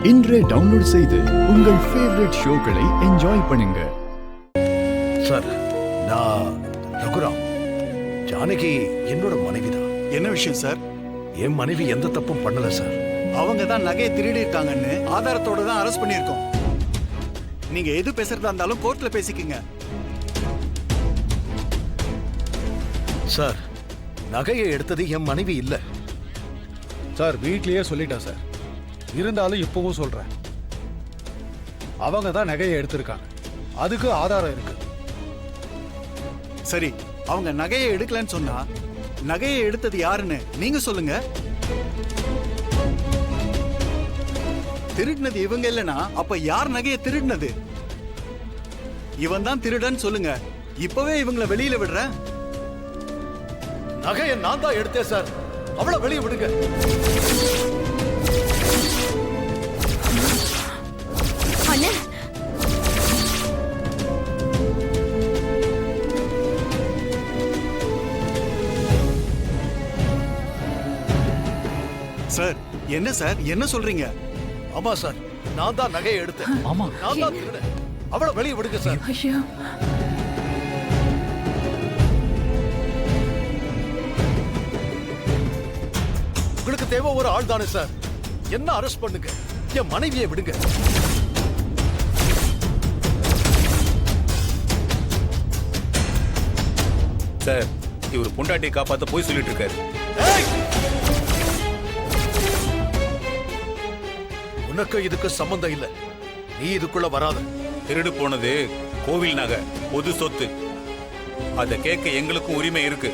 இன்றே டவுன்லோட் செய்து உங்கள் ஃபேவரட் ஷோக்களை என்ஜாய் பண்ணுங்க. சார், நான் ரகுராம். ஜானகி என்னோட மனைவிதான். என்ன விஷயம் சார்? என் மனைவி எந்த தப்பும் பண்ணல சார். அவங்க தான் நகையை திருடி இருக்காங்கன்னு ஆதாரத்தோட தான் அரெஸ்ட் பண்ணியிருக்கோம். நீங்க எது பேசுறதா இருந்தாலும் கோர்ட்ல பேசிக்கங்க. சார், நகையை எடுத்தது என் மனைவி இல்ல சார். வீட்லயே சொல்லிட்டா சார். இருந்தாலும் இப்பவும் சொல்றேன், அவங்க தான் நகையை எடுத்திருக்காங்க. அதுக்கு ஆதாரம் இருக்கு. சரி, அவங்க நகையை எடுக்கலன்னு சொன்னா நகையை எடுத்தது யாருன்னு நீங்க சொல்லுங்க. திருடினது இவங்க இல்லனா அப்ப யார் நகையை திருடினது? இவன் தான் திருடன் சொல்லுங்க. இப்பவே இவங்களை வெளியில விடுறேன். நகையை நான் தான் எடுத்தேன் சார். அவளை வெளியே விடுங்க. சார், என்ன சார், என்ன சொல்றீங்க? ஆமா சார், நான் தான் நகையை எடுத்தேன். ஆமா, நான் தான் திருடன். அவளை வெளியே விடுங்க சார். ஐயோ, உங்களுக்கு தேவை ஒரு ஆள் தானே சார். என்ன அரெஸ்ட் பண்ணுங்க, என் மனைவியை விடுங்க. சார், இவர் பொண்டாட்டியை காப்பாத்த போய் சொல்லிட்டு இருக்காரு. உனக்கு இதுக்கு சம்பந்தம் இல்ல. நீ இதுக்குள்ள வராத. திருடு போனது கோவில் நகை, பொது சொத்து. அதை கேட்க எங்களுக்கும் உரிமை இருக்கு.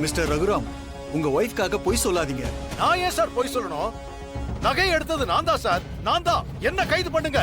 மிஸ்டர் ரகுராம், உங்க ஒய்ஃப்காக பொய் சொல்லாதீங்க. நான் ஏன் சார் பொய் சொல்லணும்? நகை எடுத்தது நான் தான் சார். நான் தான். என்ன கைது பண்ணுங்க.